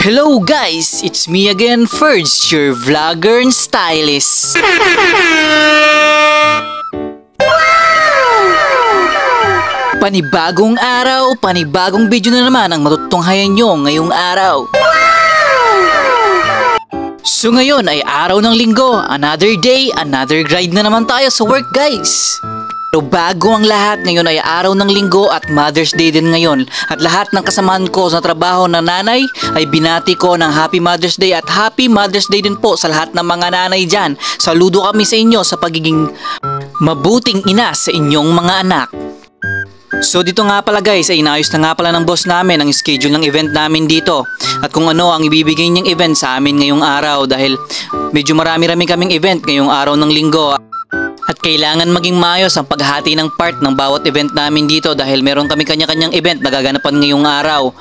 Hello guys! It's me again, Ferds, your vlogger and stylist. Panibagong araw, panibagong video na naman ang matutunghayan nyo ngayong araw. So ngayon ay araw ng linggo, another day, another grind na naman tayo sa work guys. Pero bago ang lahat, ngayon ay araw ng linggo at Mother's Day din ngayon. At lahat ng kasamahan ko sa trabaho na nanay ay binati ko ng Happy Mother's Day at Happy Mother's Day din po sa lahat ng mga nanay dyan. Saludo kami sa inyo sa pagiging mabuting ina sa inyong mga anak. So dito nga pala guys ay inayos na nga pala ng boss namin ang schedule ng event namin dito. At kung ano ang ibibigay niyang event sa amin ngayong araw dahil medyo marami-rami kaming event ngayong araw ng linggo. At kailangan maging maayos ang paghati ng part ng bawat event namin dito dahil meron kami kanya-kanyang event na gaganapan ngayong araw.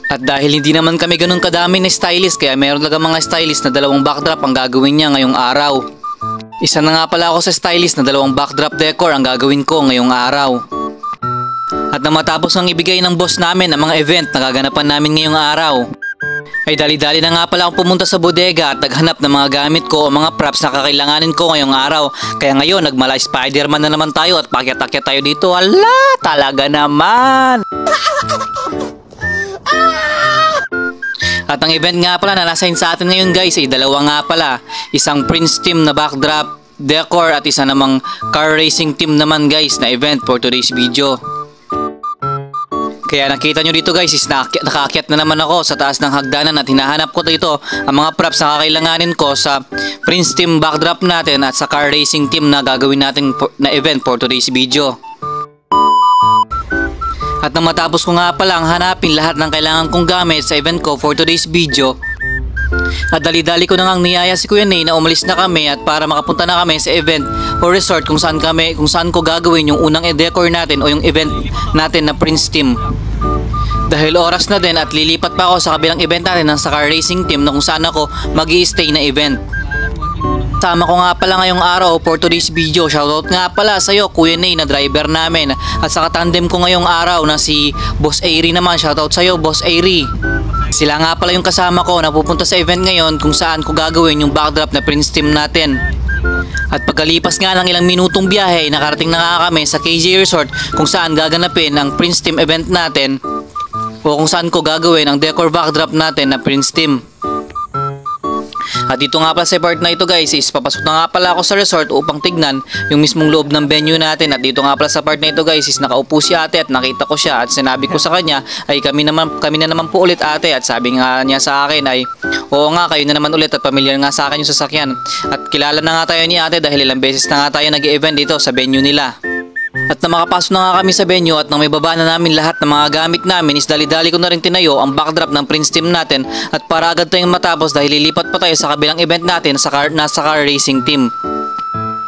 At dahil hindi naman kami ganun kadami na stylist kaya meron talaga mga stylist na 2 backdrop ang gagawin niya ngayong araw. Isa na nga pala ako sa stylist na 2 backdrop decor ang gagawin ko ngayong araw. At nang matapos ang ibigay ng boss namin ang mga event na gaganapan namin ngayong araw, ay dali-dali na nga pala akong pumunta sa bodega at naghanap ng mga gamit ko o mga props na kakailanganin ko ngayong araw. Kaya ngayon nagmala Spider-Man na naman tayo at pakyat-akyat tayo dito. Hala, talaga naman! At ang event nga pala na nasign sa atin ngayon guys ay 2 nga pala. Isang Prince team na backdrop decor at isa namang car racing team naman guys na event for today's video. Kaya nakita nyo dito guys is nakaakyat na naman ako sa taas ng hagdanan at hinahanap ko dito ang mga props na kakailanganin ko sa Prince team backdrop natin at sa car racing team na gagawin natin na event for today's video. At nang matapos ko nga palang hanapin lahat ng kailangan kong gamit sa event ko for today's video, at dali-dali ko na ngang niyaya si Kuya Ney na umalis na kami at para makapunta na kami sa event o resort kung saan ko gagawin yung unang e-decor natin o yung event natin na Prince team. Dahil oras na din at lilipat pa ako sa kabilang event natin ng sa car racing team na kung saan ako mag-i-stay na event. Sama ko nga pala ngayong araw for today's video. Shoutout nga pala sa iyo Kuya Ney na driver namin at sa katandem ko ngayong araw na si Boss Airy naman. Shoutout sa iyo Boss Airy. Sila nga pala yung kasama ko na pupunta sa event ngayon kung saan ko gagawin yung backdrop na Prince team natin. At pagkalipas nga ng ilang minutong biyahe, nakarating na nga kami sa KJ Resort kung saan gaganapin ang Prince team event natin o kung saan ko gagawin ang decor backdrop natin na Prince team. At dito nga pala sa part na ito guys is papasok na nga pala ako sa resort upang tignan yung mismong loob ng venue natin. At dito nga pala sa part na ito guys is nakaupo si ate at nakita ko siya at sinabi ko sa kanya ay kami na naman po ulit ate. At sabi nga niya sa akin ay oo nga kayo na naman ulit at pamilyar nga sa akin yung sasakyan. At kilala na nga tayo ni ate dahil ilang beses na nga tayo nag-e-event dito sa venue nila. At na makapasok na nga kami sa venue at nang may baba na namin lahat ng mga gamit namin is dali-dali ko na rin tinayo ang backdrop ng Prince team natin at para agad tayong matapos dahil lilipat pa tayo sa kabilang event natin nasa car racing team.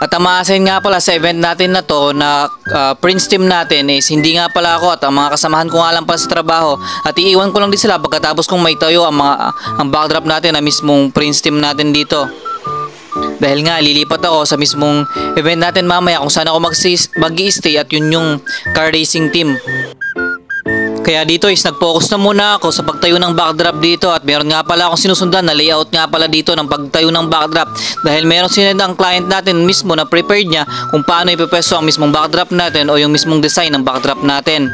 At ang ma-assign nga pala sa event natin na to na Prince team natin is hindi nga pala ako at ang mga kasamahan ko nga lang pala sa trabaho at iiwan ko lang din sila pagkatapos kong may tayo ang backdrop natin na mismong Prince team natin dito. Dahil nga lilipat ako sa mismong event natin mamaya kung saan ako mag-i-stay at yun yung car racing team. Kaya dito is nag-focus na muna ako sa pagtayo ng backdrop dito at meron nga pala akong sinusundan na layout nga pala dito ng pagtayo ng backdrop dahil meron sinend ang client natin mismo na prepared niya kung paano ipepwesto ang mismong backdrop natin o yung mismong design ng backdrop natin.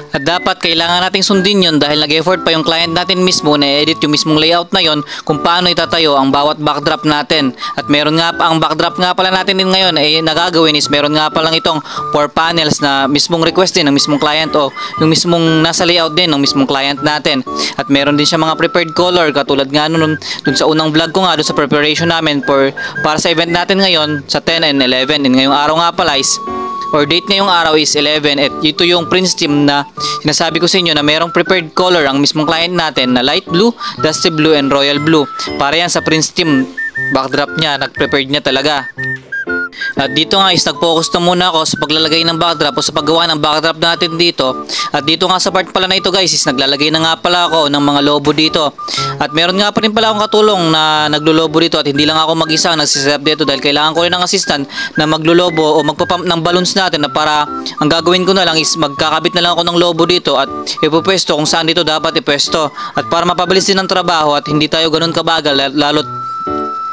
At dapat kailangan nating sundin yun dahil nag-effort pa yung client natin mismo na edit yung mismong layout na yon kung paano itatayo ang bawat backdrop natin. At meron nga pa ang backdrop nga pala natin din ngayon ay nagagawin is meron nga palang itong 4 panels na mismong request din ng mismong client o yung mismong nasa layout din ng mismong client natin. At meron din siya mga prepared color katulad nga dun sa unang vlog ko nga dun sa preparation namin para sa event natin ngayon sa 10 and 11 and ngayong araw nga pala is or date ngayong araw is 11 at ito yung Prince team na sinasabi ko sa inyo na merong prepared color ang mismong client natin na light blue, dusty blue and royal blue. Para yan sa Prince team backdrop niya, nag-prepared niya talaga. At dito nga is nag-focus na muna ako sa paglalagay ng backdrop o sa paggawa ng backdrop natin dito. At dito nga sa part pala na ito guys is naglalagay na nga pala ako ng mga lobo dito. At meron nga pa rin pala akong katulong na naglulobo dito at hindi lang ako mag-isa ang nagsiset up dito dahil kailangan ko rin ng assistant na maglulobo o magpapump ng balloons natin na para ang gagawin ko na lang is magkakabit na lang ako ng lobo dito at ipupwesto kung saan dito dapat ipwesto. At para mapabilis din ang trabaho at hindi tayo ganun kabagal lalo't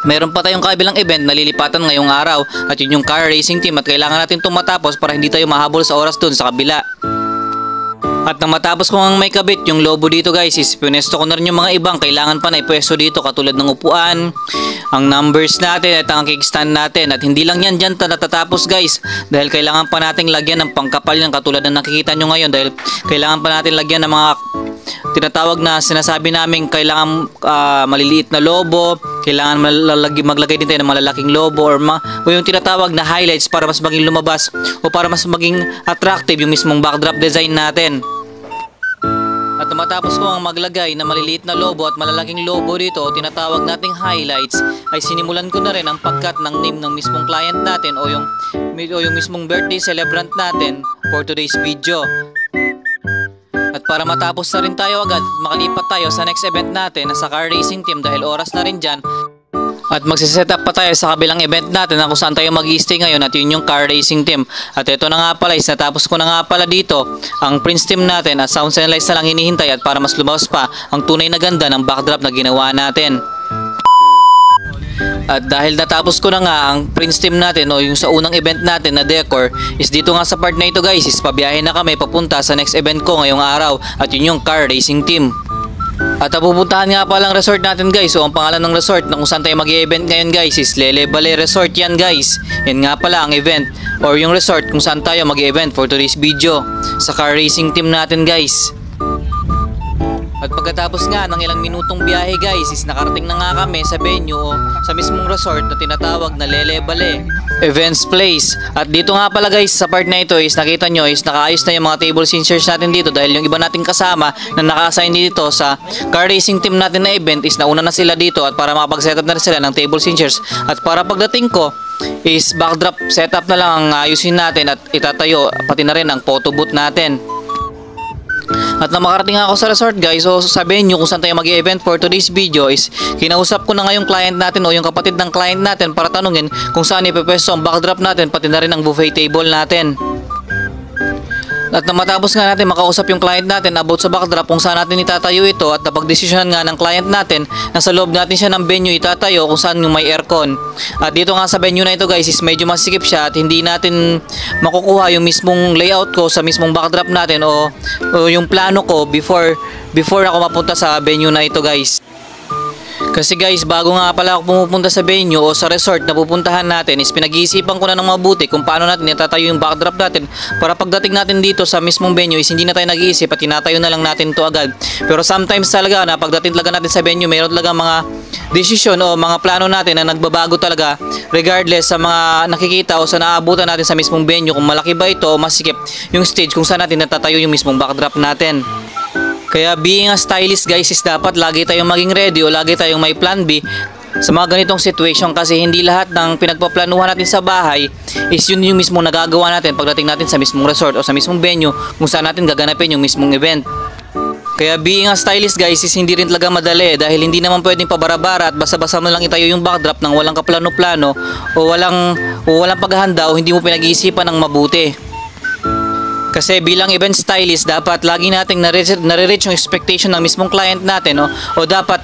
meron pa tayong kabilang event na lilipatan ngayong araw at yun yung car racing team at kailangan natin itong matapos para hindi tayo mahabol sa oras dun sa kabila. At nang matapos ko ang may kabit yung lobo dito guys is pinesto ko na rin yung mga ibang kailangan pa na ipwesto dito katulad ng upuan, ang numbers natin at ang kickstand natin at hindi lang yan dyan natatapos guys dahil kailangan pa nating lagyan ng pangkapal yan katulad ng nakikita nyo ngayon dahil kailangan pa natin lagyan ng mga tinatawag na sinasabi namin kailangan maliliit na lobo, kailangan maglagay din tayo ng malalaking lobo o yung tinatawag na highlights para mas maging lumabas o para mas maging attractive yung mismong backdrop design natin. At matapos ko ang maglagay na maliliit na lobo at malalaking lobo dito o tinatawag nating highlights ay sinimulan ko na rin ang pagkat ng name ng mismong client natin o yung mismong birthday celebrant natin for today's video. At para matapos na rin tayo agad at makalipat tayo sa next event natin na sa car racing team dahil oras na rin dyan. At magsiset up pa tayo sa kabilang event natin na kung saan tayo mag-i-stay ngayon at yun yung car racing team. At ito na nga pala is natapos ko na nga pala dito ang Prince team natin at sounds and lights na lang hinihintay at para mas lumawas pa ang tunay na ganda ng backdrop na ginawa natin. At dahil natapos ko na nga ang Prince team natin o yung sa unang event natin na decor is dito nga sa part na ito guys is pabiyahe na kami papunta sa next event ko ngayong araw at yun yung car racing team. At pupuntahan nga palang resort natin guys o ang pangalan ng resort na kung saan tayo mag-i-event ngayon guys is Lele Balay Resort yan guys. Yan nga pala ang event or yung resort kung saan tayo mag-i-event for today's video sa car racing team natin guys. At pagkatapos nga ng ilang minutong biyahe guys is nakarating na nga kami sa venue o sa mismong resort na tinatawag na Lele Balay Events Place. At dito nga pala guys sa part na ito is nakita nyo is nakaayos na yung mga tables and chairs natin dito dahil yung iba nating kasama na naka-assign dito sa car racing team natin na event is nauna na sila dito at para makapag-setup na rin sila ng tables and chairs. At para pagdating ko is backdrop setup na lang ang ayusin natin at itatayo pati na rin ang photo booth natin. At na makarating ako sa resort guys o sa venue kung saan tayo mag-event for today's video is kinausap ko na nga yung client natin o yung kapatid ng client natin para tanungin kung saan ipepwesto ang backdrop natin pati na rin ang buffet table natin. At na matapos nga natin makausap yung client natin about sa backdrop kung saan natin itatayo ito at napag-desisyonan nga ng client natin na sa loob natin siya ng venue itatayo kung saan yung may aircon. At dito nga sa venue na ito guys is medyo masikip siya at hindi natin makukuha yung mismong layout ko sa mismong backdrop natin o yung plano ko before ako mapunta sa venue na ito guys. Kasi guys, bago nga pala ako pumupunta sa venue o sa resort na pupuntahan natin is pinag-iisipan ko na ng mabuti kung paano natin itatayo yung backdrop natin para pagdating natin dito sa mismong venue is hindi na tayo nag-iisip at tinatayo na lang natin ito agad. Pero sometimes talaga na pagdating talaga natin sa venue mayroon talaga mga desisyon o mga plano natin na nagbabago talaga regardless sa mga nakikita o sa naabutan natin sa mismong venue kung malaki ba ito o masikip yung stage kung saan natin natatayo yung mismong backdrop natin. Kaya being a stylist guys is dapat lagi tayong maging ready o lagi tayong may plan B sa mga ganitong situation kasi hindi lahat ng pinagpaplanuhan natin sa bahay is yun yung mismong nagagawa natin pagdating natin sa mismong resort o sa mismong venue kung saan natin gaganapin yung mismong event. Kaya being a stylist guys is hindi rin talaga madali dahil hindi naman pwedeng pabarabara at basa-basa mo lang itayo yung backdrop ng walang kaplano-plano o walang paghahanda o hindi mo pinag-iisipan ng mabuti. Kasi bilang event stylist, dapat lagi nating nare-reach yung expectation ng mismong client natin o dapat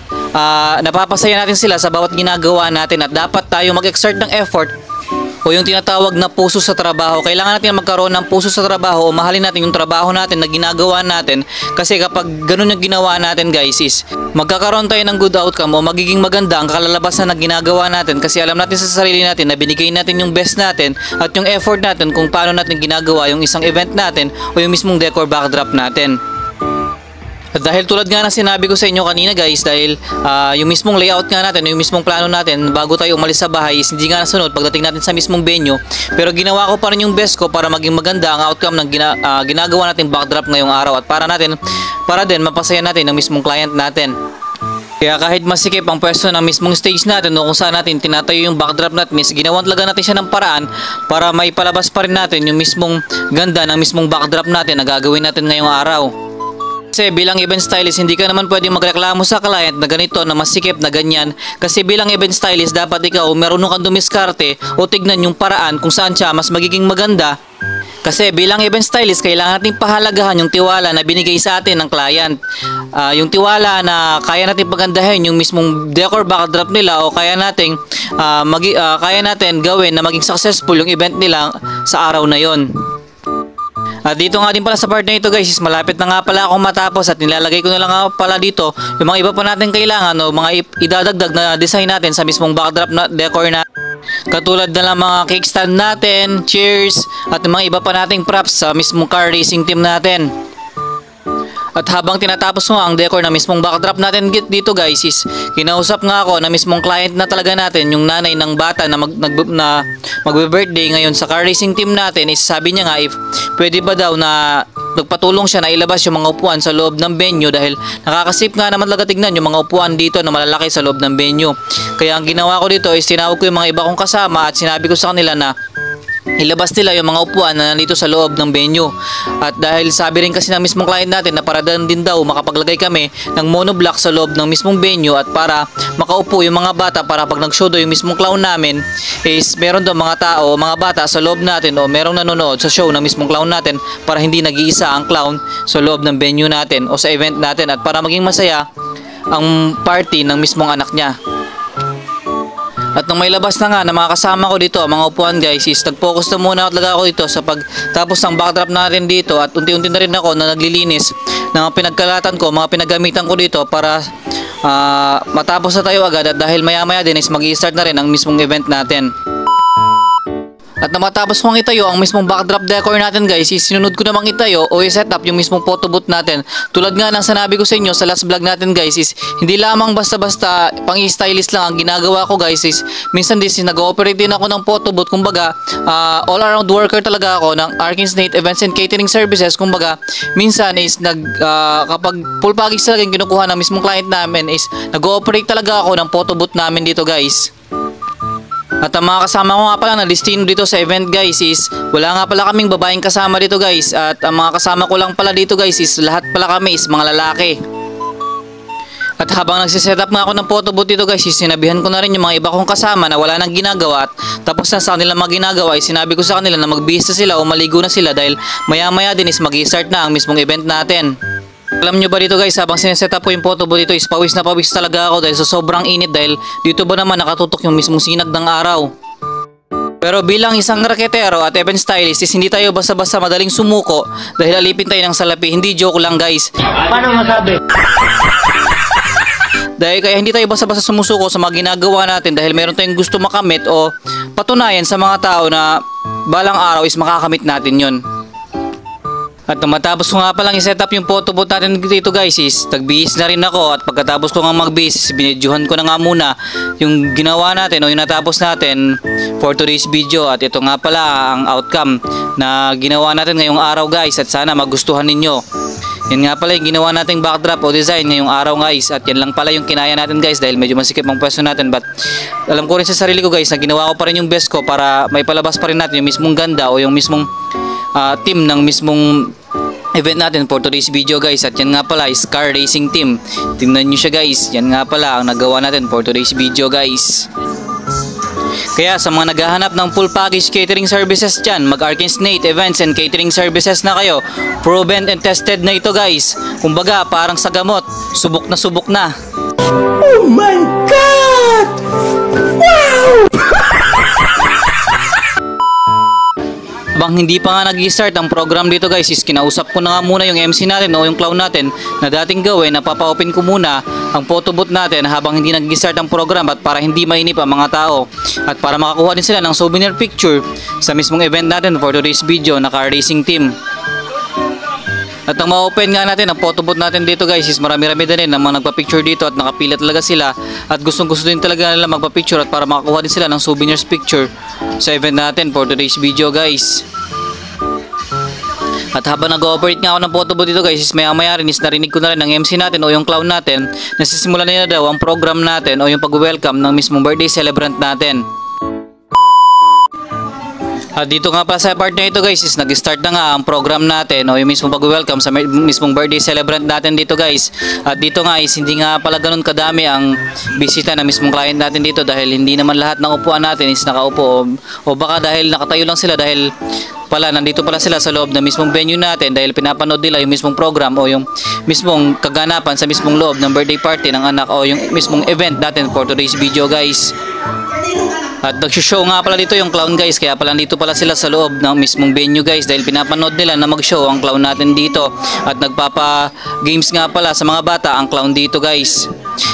napapasaya natin sila sa bawat ginagawa natin at dapat tayo mag-exert ng effort o yung tinatawag na puso sa trabaho. Kailangan natin magkaroon ng puso sa trabaho o mahalin natin yung trabaho natin na ginagawa natin kasi kapag ganun yung ginawa natin guys is magkakaroon tayo ng good outcome o magiging maganda ang kalalabasan na ginagawa natin kasi alam natin sa sarili natin na binigay natin yung best natin at yung effort natin kung paano natin ginagawa yung isang event natin o yung mismong decor backdrop natin. At dahil tulad nga na sinabi ko sa inyo kanina guys, dahil yung mismong layout nga natin, yung mismong plano natin bago tayo umalis sa bahay is hindi nga nasunod pagdating natin sa mismong venue. Pero ginawa ko pa rin yung best ko para maging maganda ang outcome ng ginagawa natin backdrop ngayong araw at para din mapasaya natin ang mismong client natin. Kaya kahit masikip ang pwesto ng mismong stage natin o kung saan natin tinatayo yung backdrop natin is ginawan talaga natin siya ng paraan para maipalabas pa rin natin yung mismong ganda ng mismong backdrop natin na gagawin natin ngayong araw. Kasi bilang event stylist, hindi ka naman pwedeng magreklamo sa client na ganito, na masikip na ganyan. Kasi bilang event stylist, dapat ikaw marunong kang dumiskarte o tignan yung paraan kung saan siya mas magiging maganda. Kasi bilang event stylist, kailangan natin pahalagahan yung tiwala na binigay sa atin ng client. Yung tiwala na kaya natin pagandahin yung mismong decor backdrop nila o kaya natin gawin na maging successful yung event nila sa araw na yon. At dito nga din pala sa part na ito guys, is malapit na nga pala akong matapos at nilalagay ko na lang nga pala dito yung mga iba pa natin kailangan o mga idadagdag na design natin sa mismong backdrop na decor na. Katulad na lang mga cake stand natin, chairs, at mga iba pa nating props sa mismong car racing team natin. At habang tinatapos mo ang decor na mismong backdrop natin dito guys, is kinausap nga ako na mismong client na talaga natin, yung nanay ng bata na magbe-birthday ngayon sa car racing team natin, is sabi niya nga if pwede ba daw na nagpatulong siya na ilabas yung mga upuan sa loob ng venue dahil nakakasip nga naman talaga tignan yung mga upuan dito na malalaki sa loob ng venue. Kaya ang ginawa ko dito is tinawag ko yung mga iba kong kasama at sinabi ko sa kanila na ilabas nila yung mga upuan na nandito sa loob ng venue. At dahil sabi rin kasi ng mismong client natin na para din daw makapaglagay kami ng monoblock sa loob ng mismong venue at para makaupo yung mga bata para pag nag-show daw yung mismong clown namin is meron daw mga tao o mga bata sa loob natin o merong nanonood sa show ng mismong clown natin para hindi nag-iisa ang clown sa loob ng venue natin o sa event natin at para maging masaya ang party ng mismong anak niya. At nung may labas na nga na mga kasama ko dito, mga upuan guys, is nag-focus na muna talaga ako dito sa pagtapos ng backdrop natin dito at unti-unti na rin ako na naglilinis ng mga pinagkalatan ko, mga pinagamitan ko dito para matapos na tayo agad at dahil maya-maya din is mag-i-start na rin ang mismong event natin. At na matapos kong itayo ang mismong backdrop decor natin guys, is sinunod ko namang itayo o i-set up yung mismong photo booth natin. Tulad nga ng sinabi ko sa inyo sa last vlog natin guys, is hindi lamang basta-basta pang i-stylist lang ang ginagawa ko guys, is minsan din nag-ooperate din ako ng photo booth. Kumbaga all around worker talaga ako ng Arkins Nate Events and Catering Services. Kumbaga minsan is kapag full package talaga yung kinukuha ng mismong client namin, is nag-ooperate talaga ako ng photo booth namin dito guys. At ang mga kasama ko nga pala na listino dito sa event guys, is wala nga pala kaming babaeng kasama dito guys. At ang mga kasama ko lang pala dito guys, is lahat pala kami is mga lalaki. At habang nagsiset up nga ako ng photo booth dito guys, is sinabihan ko na rin yung mga iba kong kasama na wala nang ginagawa at tapos na sa kanila mga ginagawa, is sinabi ko sa kanila na magbihis na sila o maligo na sila dahil maya-maya din is mag-i-start na ang mismong event natin. Alam nyo ba dito guys, habang sineset up ko yung photo booth dito is pawis na pawis talaga ako dahil sa sobrang init dahil dito ba naman nakatutok yung mismong sinag ng araw. Pero bilang isang raketero at event stylist is hindi tayo basta-basta madaling sumuko dahil alipin tayo ng salapi. Hindi joke lang guys. Paano masabi? Dahil kaya hindi tayo basta-basta sumusuko sa mga ginagawa natin dahil meron tayong gusto makamit o patunayan sa mga tao na balang araw is makakamit natin yon. At matapos ko nga palang i-set up yung photo booth natin dito guys, is nagbihis na rin ako at pagkatapos ko nga magbihis is binidyohan ko na nga muna yung ginawa natin o yung natapos natin for today's video. At ito nga pala ang outcome na ginawa natin ngayong araw guys at sana magustuhan ninyo. Yan nga pala yung ginawa nating backdrop o design ngayong araw guys at yan lang pala yung kinaya natin guys dahil medyo masikip ang pwesto natin, but alam ko rin sa sarili ko guys na ginawa ko pa rin yung best ko para may palabas pa rin natin yung mismong ganda o yung mismong team ng mismong event natin for today's video guys. At yan nga pala is car racing team. Tingnan nyo siya guys, yan nga pala ang nagawa natin for today's video guys. Kaya sa mga naghahanap ng full package catering services dyan, mag-Arkins Nate Events and Catering Services na kayo. Proven and tested na ito guys. Kumbaga parang sa gamot, subok na subok na. Oh my God! Wow! Habang hindi pa nga nag-i-start ang program dito guys, is kinausap ko na nga muna yung MC natin o yung clown natin na dating gawin na papa-open ko muna ang photo booth natin habang hindi nag-i-start ang program at para hindi mainip ang mga tao at para makakuha din sila ng souvenir picture sa mismong event natin for today's video na car racing team. At nang ma-open nga natin ang photo booth natin dito guys, is marami-rami din na mga nagpa-picture dito at nakapila talaga sila at gustong-gusto din talaga nila magpa-picture at para makakuha din sila ng souvenirs picture sa event natin for today's video guys. At habang nag-ooperate nga ako ng photo booth dito guys, is maya rin is narinig ko na rin ng MC natin o yung clown natin na sisimulan nila daw ang program natin o yung pag-welcome ng mismong birthday celebrant natin. At dito nga pala sa part na ito guys is nag-start na nga ang program natin o yung mismong pag-welcome sa mismong birthday celebrant natin dito guys. At dito nga is hindi nga pala ganun kadami ang bisita ng mismong client natin dito dahil hindi naman lahat ng upuan natin is nakaupo o baka dahil nakatayo lang sila dahil pala nandito pala sila sa loob ng mismong venue natin dahil pinapanood nila yung mismong program o yung mismong kaganapan sa mismong loob ng birthday party ng anak o yung mismong event natin for today's video guys. At nag-show nga pala dito yung clown guys, kaya pala dito pala sila sa loob ng mismong venue guys dahil pinapanood nila na mag-show ang clown natin dito. At nagpapa-games nga pala sa mga bata ang clown dito guys.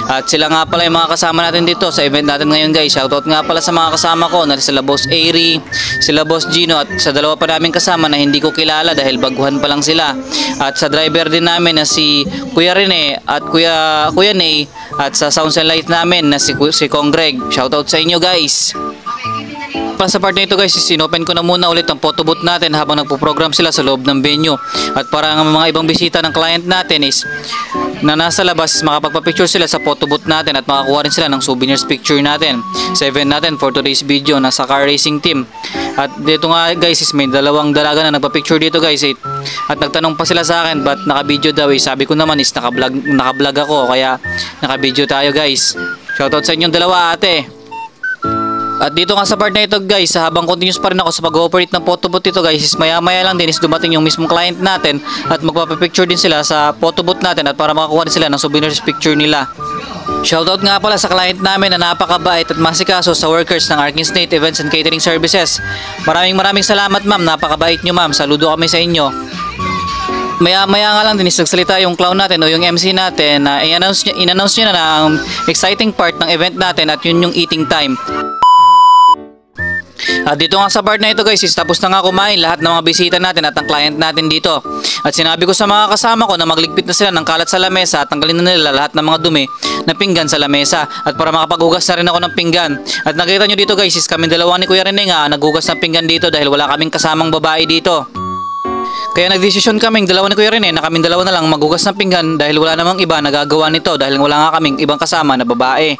At sila nga pala yung mga kasama natin dito sa event natin ngayon guys. Shoutout nga pala sa mga kasama ko na sila Boss Airy, sila Boss Gino at sa dalawa pa namin kasama na hindi ko kilala dahil baguhan pa lang sila. At sa driver din namin na si Kuya Rene at Kuya Ney at sa sounds and light namin na si Kong Greg. Shoutout sa inyo guys. Para sa part na ito guys, sinopen ko na muna ulit ang photo booth natin habang nagpo-program sila sa loob ng venue. At para ang mga ibang bisita ng client natin is na nasa labas, makapagpa-picture sila sa photo booth natin at makakuha rin sila ng souvenirs picture natin sa event natin for today's video na sa car racing team. At dito nga guys is may dalawang dalaga na nagpa-picture dito guys at nagtanong pa sila sa akin ba't naka-video daw sabi ko naman is naka-vlog ako kaya naka-video tayo guys. Shoutout sa inyong dalawa ate. At dito nga sa part na ito guys, habang continuous pa rin ako sa pag-ooperate ng photo booth ito guys, is maya lang din is dumating yung mismong client natin at magpapapicture din sila sa photo booth natin at para makakuha din sila ng souvenirs picture nila. Shoutout nga pala sa client namin na napakabait at masikaso sa workers ng Arkins State Events and Catering Services. Maraming salamat ma'am, napakabait nyo ma'am, saludo kami sa inyo. Maya nga lang din is nagsalita yung clown natin o yung MC natin na in-announce niya na ang exciting part ng event natin at yun yung eating time. At dito nga sa part na ito guys is tapos na nga kumain lahat ng mga bisita natin at ang client natin dito. At sinabi ko sa mga kasama ko na magligpit na sila ng kalat sa lamesa at tanggalin na nila lahat ng mga dumi na pinggan sa lamesa at para makapaghugas na rin ako ng pinggan. At nakita nyo dito guys is kami dalawa ni Kuya Rene nga naghugas ng pinggan dito dahil wala kaming kasamang babae dito. Kaya nagdesisyon kaming dalawa ni Kuya Rene na kaming dalawa na lang maghugas ng pinggan dahil wala namang iba nagagawa nito dahil wala nga kaming ibang kasama na babae.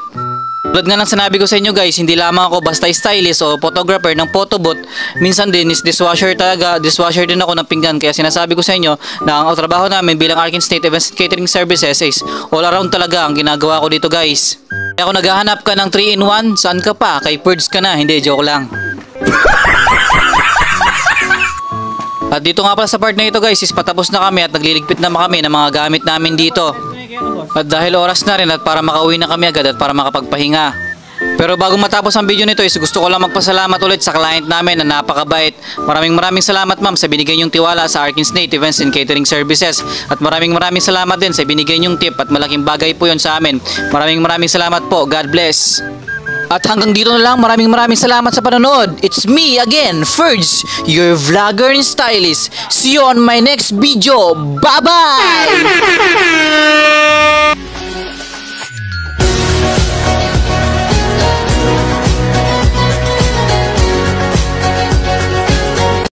Tulad nga ng sinabi ko sa inyo guys, hindi lamang ako basta stylist o photographer ng photo booth, minsan din is dishwasher din ako ng pinggan. Kaya sinasabi ko sa inyo na ang trabaho namin bilang Arkins State Events and Catering Services is all around talaga ang ginagawa ko dito guys. Kaya kung naghahanap ka ng 3-in-1, saan ka pa? Kay Purge ka na, hindi, joke lang. At dito nga pala sa part na ito guys is patapos na kami at nagliligpit na kami ng mga gamit namin dito. At dahil oras na rin at para makauwi na kami agad at para makapagpahinga. Pero bago matapos ang video nito is gusto ko lang magpasalamat ulit sa client namin na napakabait. Maraming salamat ma'am sa binigay niyong tiwala sa Arkins State Events and Catering Services. At maraming salamat din sa binigay niyong tip at malaking bagay po yun sa amin. Maraming salamat po. God bless. At hanggang dito na lang, maraming salamat sa panonood. It's me again, Ferds, your vlogger and stylist. See you on my next video. Bye-bye!